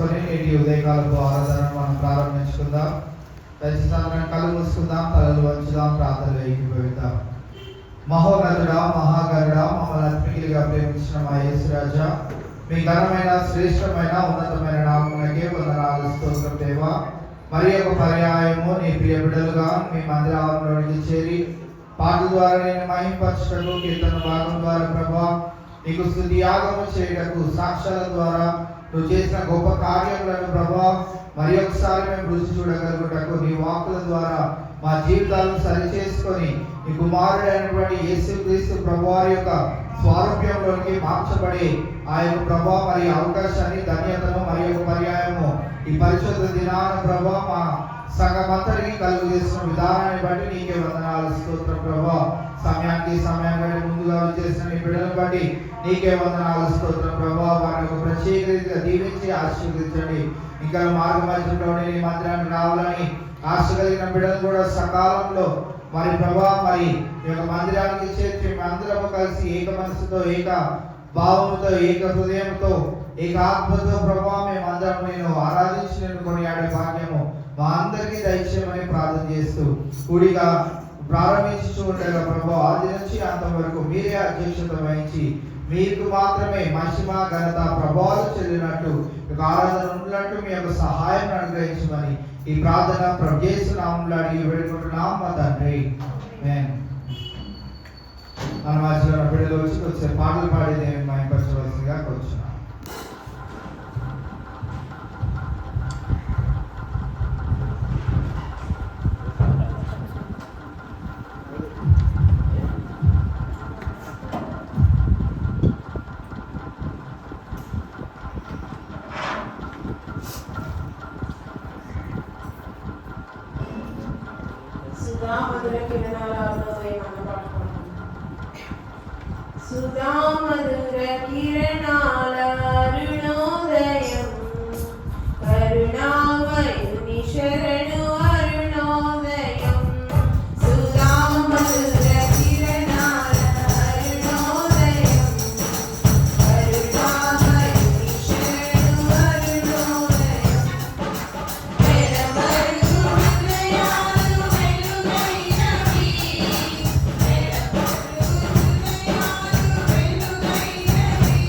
చేసుకొని నేటి ఉదయకాలపు ఆరాధన మనం ప్రారంభించుకుందాం. దయచేసి కళ్ళు మూసుకుందాం, తలలు వంచుదాం, ప్రార్థనలు ఏకీభవిద్దాం. మహోన్నతుడా, మహాగరుడా, మమ్మల్ని అత్మికిలిగా ప్రేమించిన మా యేసురాజా, మీ ఘనమైన శ్రేష్టమైన ఉన్నతమైన నామమునకే వందనాలు, స్తోత్రం దేవా. మరి ఒక పర్యాయము నీ ప్రియ బిడ్డలుగా మీ మందిరాలలోనికి చేరి పాటల ద్వారా నేను మహింపరచుటకు, కీర్తన భాగం ద్వారా ప్రభా నీకు స్తుతి యాగము చేయటకు, సాక్ష్యాల ద్వారా నువ్వు చేసిన గొప్ప కార్యములను ప్రభా మరి ఒకసారి మేము రుచి చూడగలుగుటకు, నీ వాక్కుల ద్వారా మా జీవితాలను సరిచేసుకొని నీ కుమారుడైనటువంటి యేసుక్రీస్తు ప్రభువారి యొక్క స్వారూప్యంలోనికి మార్చబడి ఆ యొక్క ప్రభా మరి అవకాశాన్ని, ధన్యతను మరి యొక్క పర్యాయము ఈ పరిశుద్ధ దినాన ప్రభా మా సంఘమంతటికి కలుగు చేసిన విధానాన్ని బట్టి నీకే వందనాలు, స్తోత్రం ప్రభా. సమయాన్ని ముందుగా చేసిన నీ బిడ్డలను బట్టి నీకే వందనాలు, స్తోత్రం ప్రభా. వారిని ఒక ప్రత్యేక రీతిగా దీవించి ఆశీర్వదించండి. ఇంకా మార్గమధ్యంలోనే నీ మందిరానికి రావాలని ఆశ కలిగిన బిడ్డలు కూడా సకాలంలో మరి ప్రభా మరి ఈ యొక్క మందిరానికి చేర్చి అందరము కలిసి ఏక మనసుతో, ఏక భావముతో, ఏక హృదయంతో, ఏక ఆత్మతో ప్రభా మేము అందరం నేను ఆరాధించి నేను కొనియాడే భాగ్యము మా అందరికీ దయచేయమని ప్రార్థన చేస్తూ కూడిగా ప్రారంభించి ఉండగా ప్రభా ఆది నుంచి అంత వరకు మీరే అధ్యక్షత వహించి మీకు మాత్రమే మహిమ, ఘనత, ప్రభావాలు చెల్లినట్టు ఆరాధన ఉన్నట్టు మీ యొక్క సహాయం అనుగ్రహించమని ఈ ప్రార్థన ప్రభు యేసు నామములో అడిగి వేడుకుంటున్నాం మా తండ్రి. మన మధ్యలో బిడ్డలు వచ్చి కొంచెం పాటలు పాడేది మహింపరచవలసిందిగా కూర్చున్నాం. సుధామధుర కిరణాల అరుణోదయం, కరుణామయుని శరణు అరుణోదయం. సుధామధుర కిరణాల అరుణోదయం, కరుణామయుని శరణు అరుణోదయం. మెరమరుగు హృదయాలు వెలుగైనవి, మెరమరుగు హృదయాలు వెలుగైనవి.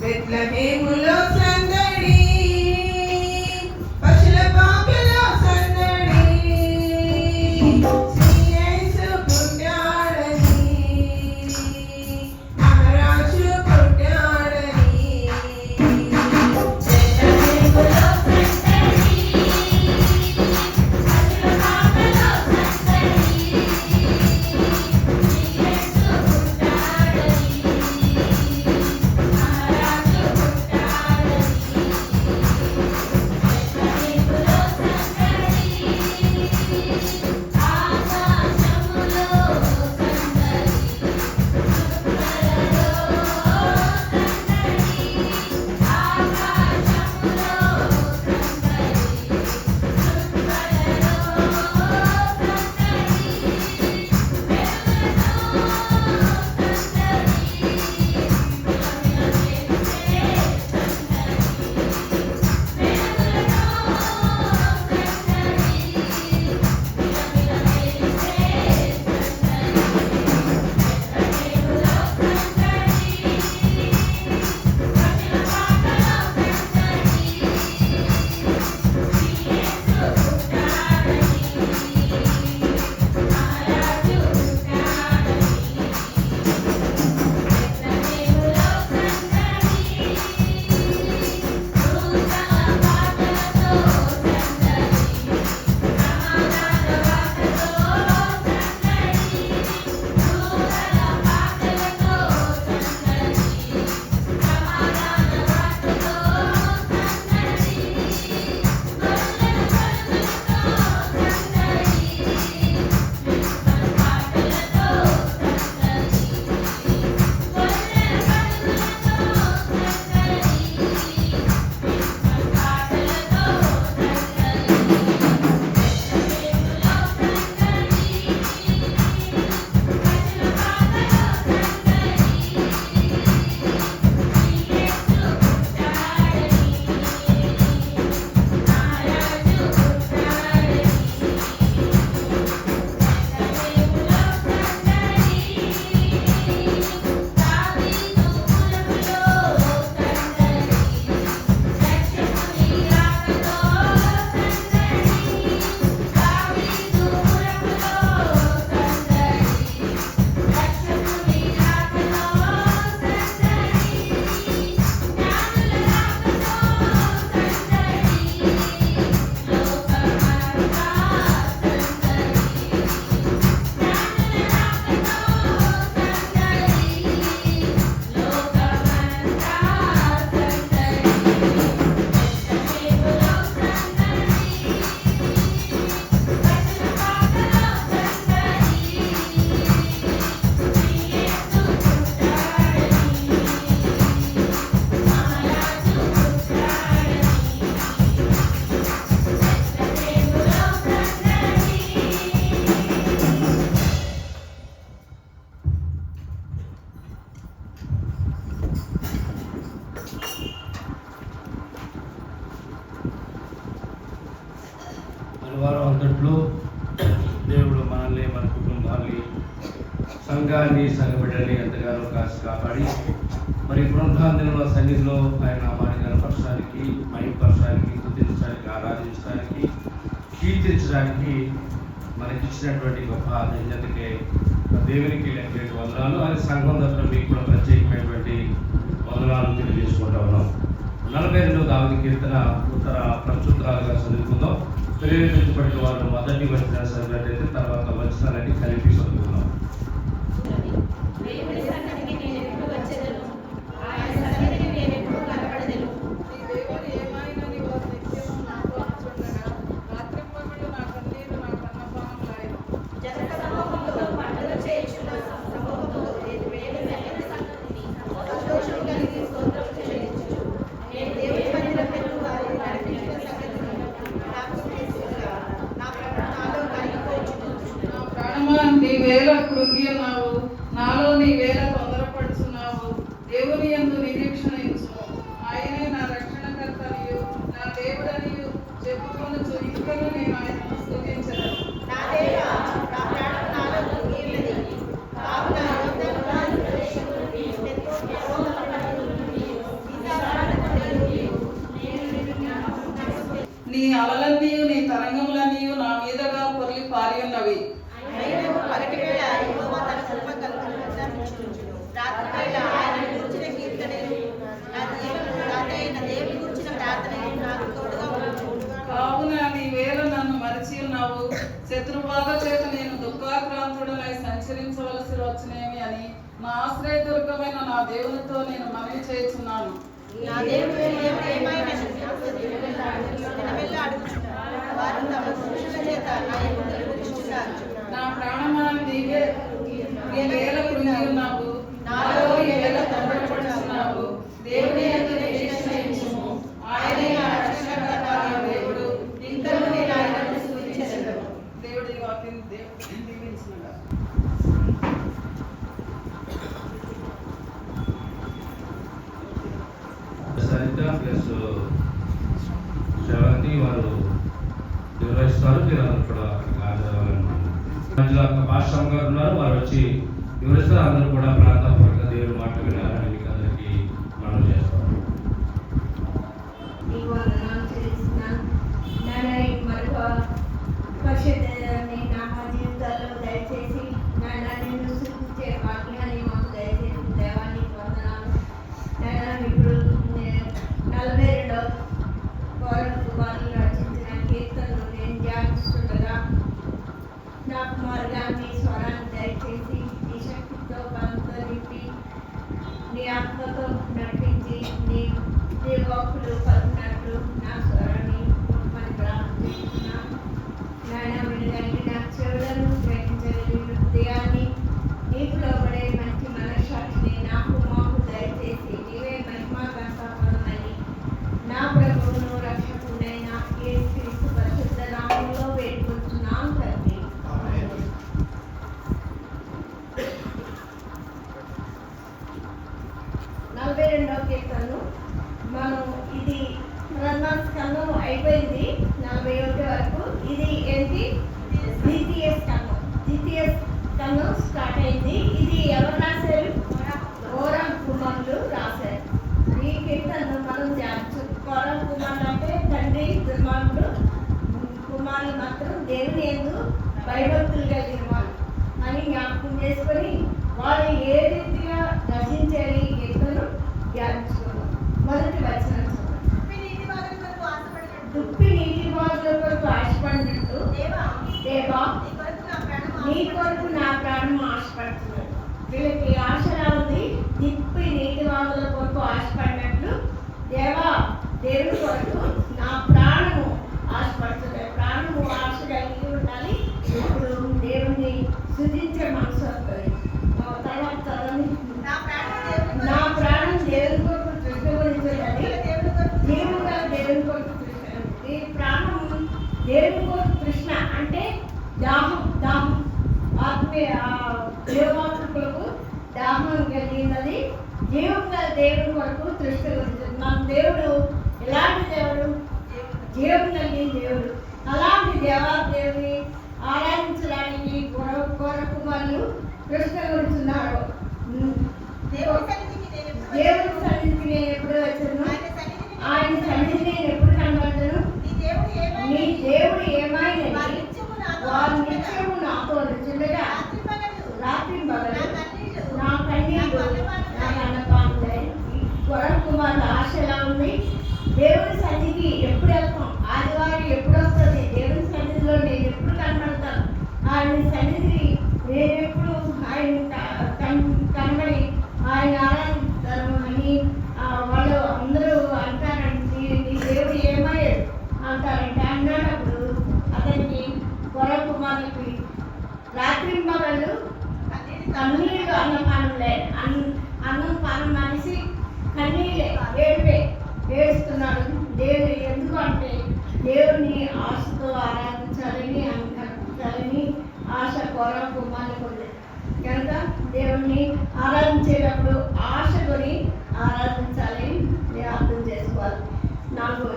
బెత్లెహేములో సందడి, పశుల పాకలో సందడి, శ్రీ యేసు పుట్టాడని, మహారాజు పుట్టాడని. బెత్లెహేములో సందడి, పశుల పాకలో సందడి, శ్రీ యేసు పుట్టాడని, మహారాజు వారం అంతట్లో దేవుడు మనల్ని, మన కుటుంబాన్ని, సంఘాన్ని, సంఘ బిడ్డల్ని ఎంతగానో కాసి కాపాడి మరి పునరుద్ధానంలో సన్నిధిలో ఆయన నామాన్ని కనపరచడానికి, మైపరచడానికి, స్తుతించడానికి, ఆరాధించడానికి, కీర్తించడానికి మనకిచ్చినటువంటి గొప్ప ధన్యతకే దేవునికి లెక్కలేని వందనాలు. అది సంఘం తరఫున మీకు కూడా ప్రత్యేకమైనటువంటి వందనాలు తెలియజేసుకుంటా ఉన్నాం. 42వ దావీదు కీర్తన ఉత్తర ప్రత్యుత్తరాలుగా చదువుకుందాం. ప్రేరేపించబడిన వారు మొదటి వచనాన్ని చదివినట్లయితే తర్వాత వచనాలన్నీ కలిపి చదువుకుందాం. నీ వేల కృంగి ఉన్నావు, నాలో నీ వేల అలలన్నీ నీ తరంగములన్నీ నా మీదగా పొర్లి పారి ఉన్నవి. అయినను పగటివేళ యెహోవా తన కృపగలముగా నిలుచును. రాత్రివేళ ఆయనను గూర్చిన కీర్తనలు, నా దేవుని గూర్చిన ప్రార్థనలు నాకు తోడుగా ఉండును. కావున నీ వేళ నన్ను మరచి ఉన్నావు. శత్రుబాధ చేత నేను దుఃఖాక్రాంతుడనై సంచరించవలసి వచ్చినేమి అని నా ఆశ్రయదుర్గమైన నా దేవునితో నేను మనవి చేస్తున్నాను. నా దేవుడు ఏమైనా నిలవెల్ల అడుగుచున్నారు. వారు తమ పురుషుల చేత నా ఎదుట నిలుచుచున్నారు. నా ప్రాణమా నీవే నీ వేళ కృంగి ఉన్నావు. నాలో ఈ వేళ తొందరపడుచున్నావు. దేవుని యందు నిరీక్షించుము. ఆయనే నా రక్షణకర్త, నా దేవుడు. ఇంకను నేను ఆయనను స్తుతించెదను. దేవుడి వాక్యం దీవించునుగాక. సరిత ప్లస్ శ్రవంతి వారు వివరిస్తారు. మీరు అందరూ కూడా హాజరవ్వాలనుకుంటున్నారు. పాస్టర్ గారు ఉన్నారు, వారు వచ్చి వివరిస్తారు. అందరూ కూడా ప్రాంతపరంగా దేవుని మాట వినాలని మీకు అందరికీ మనం చేస్తాం. నీకు వందనాలు చెల్లిస్తున్నాను. నాన్న మరొక పరిశుద్ధని నా జీవితాల్లో దయచేసి నాన్న నిన్ను సృష్టించే భాగ్యాన్ని మాకు దయచేసి దేవానికి వందనాలు. నాన్న ఇప్పుడు 42వ వారు రచించిన కీర్తనలు నేను ధ్యానిస్తుండగా నాకు మార్గాన్ని స్వరాన్ని దయచేసి నీ శక్తితో బలంతో నింపి నీ ఆత్మతో నడిపించి నీ వాక్కులు పలికినట్లు నా స్వరాన్ని ముట్టుమని ప్రార్థిస్తున్నాను. నాయన వినగలిగిన చెవులను గ్రహించగలిగిన హృదయాన్ని నీకు లోబడే మంచి మనస్సాక్షిని నాకు మాకు దయచేసి నీవే మహిమా గంటాపడమని నా ప్రభువును రక్షకుడైన యేసుక్రీస్తు పరిశుద్ధ నామములో వేడుకుంటున్నాను తండ్రి. ఆమేన్. 42వ కీర్తనలు మనం ఇది ప్రధాన స్కందం అయిపోయింది 41 వరకు. ఇది ఏంటి? ద్వితీయ స్కందం స్టార్ట్ అయింది. ఇది ఎవరు రాశారు? ఓరం కుమారులు రాశారు. ఈ కీర్తనను మనం ధ్యానించు. ఓరం కుమారులు అంటే తండ్రి కుమారులు మాత్రం దేవుని యందు భయభక్తులు కలిగిన వాళ్ళు అని జ్ఞాపకం చేసుకొని వాళ్ళు ఏ రీతిగా రచించారు ఈ కీర్తనను ధ్యానించుకున్నాం. మొదటి వచనం దుప్పి నీటి బాధల కొరకు ఆశపడినట్టు దేవా నీ కొరకు నా ప్రాణం ఆశపడుతున్నాడు. వీళ్ళకి ఆశ ఉంది. దుప్పి నీటి బాధల కొరకు ఆశపడినట్లు దేవా దేవుని కొరకు నా ప్రాణము ఆశపడుతుంది. ప్రాణము ఆశ కలిగి ఉండాలి. ఇప్పుడు దేవుణ్ణి స్తుతించే మనసు వస్తుంది. తర్వాత చదవండి. నా ప్రాణం దేవుని కొరకు తృష్ణించాలని దేవుడుగా దేవుని కొరకు తృష్ణ. ఈ ప్రాణం దేవుని కొరకు తృష్ణ అంటే దాహం ఆత్మీయ దేవాత్మకులకు దాహం కలిగినది. జీవంగా దేవుని కొరకు తృష్ణ గురించి మన దేవుడు ఎలాంటి దేవుడు? జీవం కలిగిన దేవుడు. అలాంటి దేవాదేవుని ఆరాధించడానికి కుమారులు కృష్ణ గురించున్నారు. దేవుని సన్నిధికి నేను ఎప్పుడు వచ్చాను? ఆయన సన్నిధిని నేను ఎప్పుడు కనబడతాను? నీ దేవుడు ఏమైనా వారు నిత్యము నాతో నిలుచుండగా రాత్రి పగలు నా కన్నీళ్ళు నా అన్నపానులై. కుమారుల ఆశ ఎలా ఉంది? దేవుని సన్నిధికి ఎప్పుడు వెళ్తాం? ఆదివారం ఎప్పుడు వస్తుంది? దేవుని సన్నిధిలో నేను ఎప్పుడు కనబడతాను? ఆయన సన్నిధి నేను ఎప్పుడు ఆయన కనబడి ఆయన ఆరాధిస్తాను అని వాళ్ళు అందరూ అంటారంటే నీ దేవుడు ఏమయ్యాడు అంటారంటే అన్నప్పుడు అతనికి కుమారులకి రాత్రి మగళ్ళు కన్నీళ్ళు అన్నపానులే అన్నం పానం మనిషి కన్నీళ్ళే ఏడుస్తున్నాడు. దేవుడు ఎందుకు అంటే దేవుని ఆశతో ఆరాధించాలని అనుకరించాలని ఆశ కుమారులకు ఉంది కనుక దేవుణ్ణి ఆరాధించేటప్పుడు ఆశ కొని ఆరాధించాలని నేను అర్థం చేసుకోవాలి. 4వ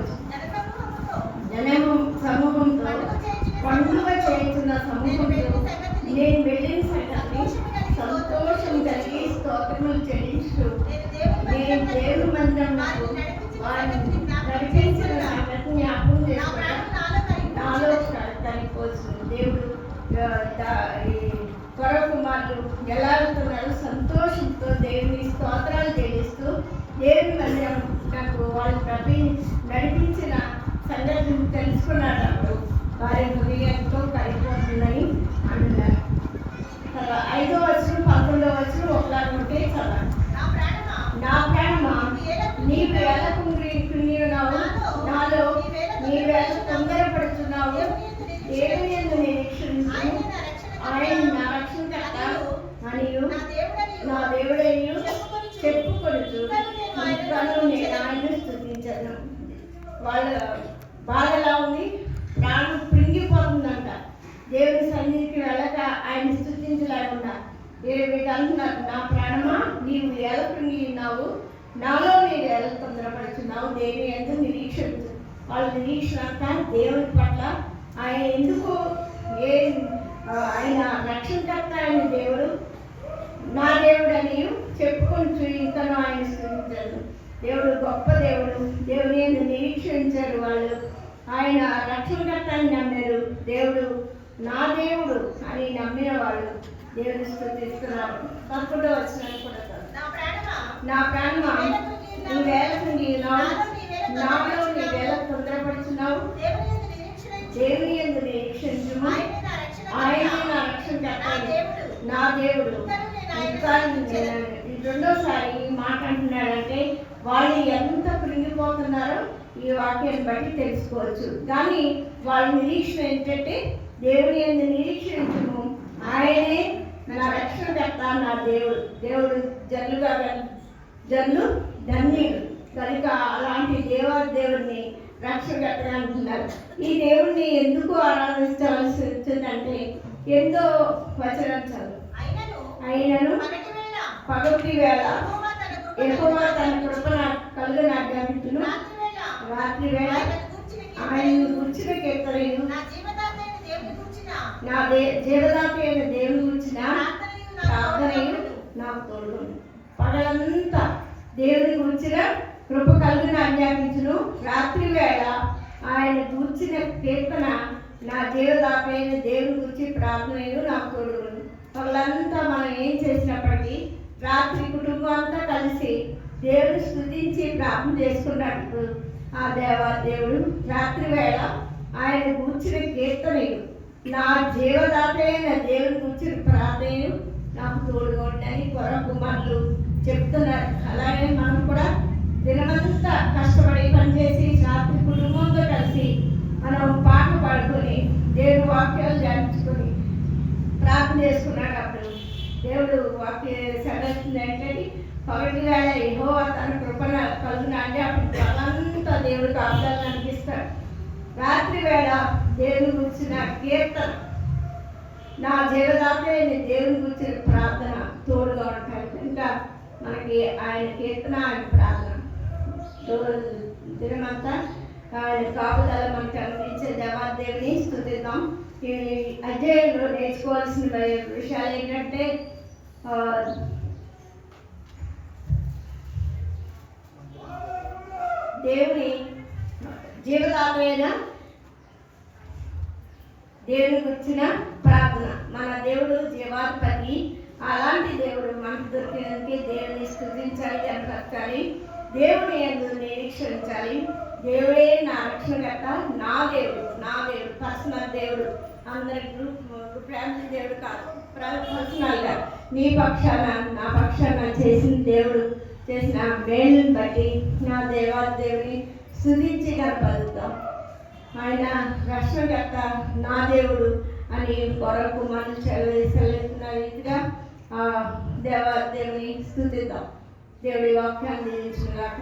జనము సమూహంతో పండుగ చేస్తున్న సమూహంతో నేను వెళ్ళిన సంగతి సంతోషం కలిగి స్తోత్రములు చెల్లిస్తూ నేను దేవుని మందిరంలో వారిని నడిపించిన సంగతి జ్ఞాపకం చేసుకుంటాను. ఈ కొర కుమారులు ఎలా వెళ్తున్నారు సంతోషంతో దేవుని స్తోత్రాలు చెల్లిస్తూ దేవుని మందిరం నాకు వాళ్ళు నడిపించిన సంగతిని తెలుసుకున్నప్పుడు వారి హృదయంతో కలిగిపోతుందని అంటున్నారు. 5వ వచనం 11వ వచనం ఒకలాగా ఉంటే కదా, నా ప్రాణమా నీవు ఎలా కృంగియున్నావు, నాలో నీవేళ తొందరపడుతున్నావు. దేవుని యందు నిరీక్షించు, ఆయన నా రక్షణకర్త మరియు నా దేవుడని చెప్పుకొనుచు నేను ఆయన స్తుతించను. వాళ్ళ బాధ ఎలా ఉంది, ప్రాణం కృంగిపోతుందంట. దేవుని సన్నిధికి వెళ్ళక ఆయన స్తుతించలేకుండా వీళ్ళు అంటున్నారు, నా ప్రాణమా నీవు ఎలా కృంగి ఉన్నావు, నాలో నేను ఎలా తొందరపడుతున్నావు. దేవుని యందు నిరీక్షించు. వాళ్ళ నిరీక్షణ అంతా దేవుని పట్ల ఆయన ఎందుకు ఆయన రక్షణకర్త అయిన దేవుడు నా దేవుడు అని చెప్పుకుంటూ ఇంకనూ ఆయన స్తుతించారు. దేవుడు గొప్ప దేవుడు, దేవుని యందు నిరీక్షించారు. వాళ్ళు ఆయన రక్షణకర్త అని నమ్మారు. దేవుడు నా దేవుడు అని నమ్మిన వాళ్ళు దేవుని స్తుతిస్తున్నారు. 11వ వచనం కూడా నా ప్రాణమా నీవేళ కృంగియున్నావు, నాలో నీవేళ తొందరపడుతున్నావు. దేవుని యందు నిరీక్షించుము, ఆయన నా రక్షణకర్త నా దేవుడు. ఇంకా రెండోసారి ఈ మాట అంటున్నాడంటే వాళ్ళు ఎంత కృంగిపోతున్నారో ఈ వాక్యాన్ని బట్టి తెలుసుకోవచ్చు. కానీ వాళ్ళ నిరీక్షణ ఏంటంటే దేవుని యందు నిరీక్షించుము, ఆయనే నా రక్షణకర్త నా దేవుడు. దేవుడు జల్లు ధన్యుడు కనుక అలాంటి దేవుడిని రక్షణకర్తగా అంటున్నారు. ఈ దేవుడిని ఎందుకు ఆరాధించవలసి వచ్చిందంటే ఎంతో వచనం అయినను పగటి వేళ యెహోవా తన కృపణ కలుగనాజ్ఞాపించును, రాత్రి వేళ ఆయన కూర్చిన కీర్తనను నా జీవదాత అయిన దేవుని గురించిన ప్రార్థనయు నాకు తోడు. పగలంతా దేవుని గురించిన కృప కలుగును ఆజ్ఞాపించును, రాత్రి వేళ ఆయన కూర్చిన కీర్తన నా జీవదాత అయిన దేవుని గురించి ప్రార్థనయు నాకు తోడు. పగలంతా మనం ఏం చేసినప్పటికీ రాత్రి కుటుంబం అంతా కలిసి దేవుని స్తుతించి ప్రార్థన చేసుకున్నప్పుడు ఆ దేవుడు రాత్రి వేళ ఆయన కూర్చిన కీర్తనయు నా జీవదాత అయిన దేవుని కూర్చిన ప్రార్థనయు నాకు తోడుగా ఉండని కొర కుమారులు చెప్తున్నారు. అలాగే మనం కూడా దినమంతా కష్టపడి పనిచేసి రాత్రి కుటుంబంతో కలిసి మనం పాట పాడుకొని దేవుని వాక్యాలు ధ్యానించుకొని ప్రార్థన చేసుకున్నాడు. అప్పుడు దేవుడు వాక్య సెలవుతుంది ఏంటంటే పగటి వేళ యెహోవా తన కృపణ కలుగున అంటే అప్పుడు పగలంతా దేవుడికి ఆధారాలు అనిపిస్తాడు. రాత్రి వేళ దేవుని గురించిన కీర్తన నా జీవదాత దేవుని గురించిన ప్రార్థన తోడుగా ఉంటాయి. ఇంకా మనకి ఆయన కీర్తన ఆయన ప్రార్థన దినమంతా ఆయన కాపుదల మనకి అందించే దేవాదేవిని స్తుతిద్దాం. ఈ అధ్యాయంలో నేర్చుకోవాల్సిన విషయాలు ఏంటంటే దేవుని జీవదాతమైన దేవుని గురించిన ప్రార్థన. మన దేవుడు జీవాధిపతి. అలాంటి దేవుడు మనకు దొరికినందుకే దేవుని స్తుతించాలి అని బ్రతకాలి. దేవుని యందు నిరీక్షించాలి. దేవుడే నా రక్షణకర్త, నా దేవుడు పర్సనల్ దేవుడు. అందరి ఫ్యామిలీ దేవుడు కాదు, పర్సనల్గా నీ పక్షాన నా పక్షాన చేసిన దేవుడు చేసిన మేలుని బట్టి నా దేవుని స్తుతించి కనపడుతాం. ఆయన రక్షణకర్త నా దేవుడు అని కొరకు మనం సెలవుతున్న రీతిగా దేవుని స్తుతిద్దాం. దేవుడి వాక్యాన్ని దీవించుగాక.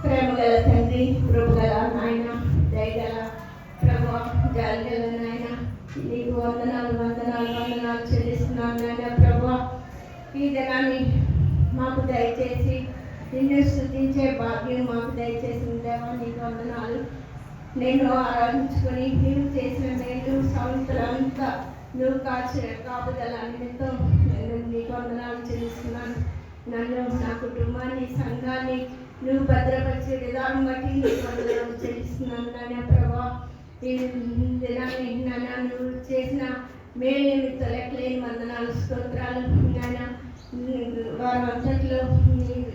ప్రేమగల తండ్రి, కృపగల నాయన, దయగల ప్రభు, జాలిగల నాయన, నీకు వందనాలు చెల్లిస్తున్నాను నాయన. ప్రభు, ఈ దినాన్ని మాకు దయచేసి నిన్ను స్తుతించే భాగ్యం మాకు దయచేసిన దేవా నీకు వందనాలు. నేను ఆరాధించుకొని నీవు చేసిన మేలు సంవత్సరాలంతా నువ్వు కాచిన కాపుదల నిమిత్తం నేను నీకు వందనాలు చెల్లిస్తున్నాను. నన్ను, నా కుటుంబాన్ని, సంఘాన్ని నువ్వు భద్రపరిచే విధానం బట్టి నీకు వందనాలు చెల్లిస్తున్నాను నాయన ప్రభా. ఈ దినాన్ని నాయన నువ్వు చేసిన మేలు నిమిత్తం లెక్కలేని వందనాలు స్తోత్రాలు నాయన. వారి అంతట్లో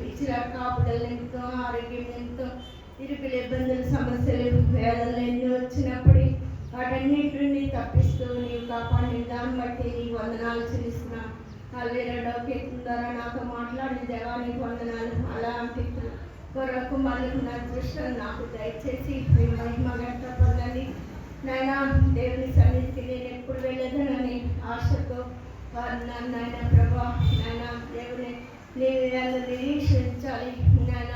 ఇచ్చిన కాపుదల నిమిత్తం ఆరోగ్యం నిమిత్తం ఇరుకులు ఇబ్బందులు సమస్యలు వేదనలు ఎన్నో వచ్చినప్పుడు వాటన్నిటి నుండి తప్పిస్తూ నీవు కాపాడిన దాన్ని బట్టి నీకు వందనాలు చెల్లిస్తున్నాను. అల్వేరడో కీర్తన ద్వారా నాతో మాట్లాడిన దేవానికి వందనాలు. అలాంటి కొరకు మళ్ళీ నా దృష్టిని నాకు దయచేసి మీ మహిమ గంట పొందండి నాయన. దేవుని సన్నిధికి నేను ఎప్పుడు వెళ్ళేదనని ఆశతో నాయన ప్రభా నాయన దేవుని నేను నిరీక్షించాలి నాయన.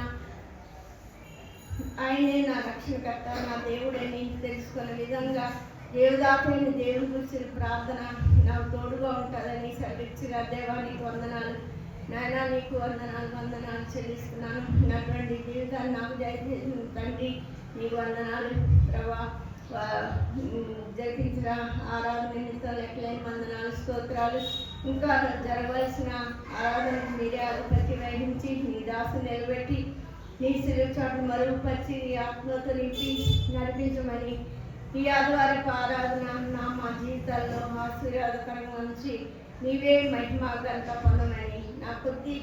ఆయనే నా రక్షణకర్త, నా దేవుడని తెలుసుకునే విధంగా దేవదాతైన దేవుని గురించి ప్రార్థన నాకు తోడుగా ఉంటుందని సరిచిన దేవానికి వందనాలు నాయన. నీకు వందనాలు చెల్లిస్తున్నాను. నాటువంటి జీవితాన్ని నాకు దయచేసిన తండ్రి నీకు వందనాలు ప్రభా. జరిపించిన ఆరాధన నిమిత్తం లెక్కలేని వందనాలు స్తోత్రాలు. ఇంకా జరగవలసిన ఆరాధన మీరే అధిపతి వహించి నీ దాసు నిలబెట్టి నీ శిలుచాటు మరుగుపరిచి నీ ఆత్మతో నింపి నడిపించమని ఈ ఆదివారపు ఆరాధన మా జీవితాల్లో ఆశీర్వాదకరంగా ఉంచి నీవే మహిమ ఘనత పొందమని నా కొద్ది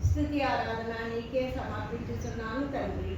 స్తుతి ఆరాధన నీకే సమర్పించుతున్నాను తండ్రి.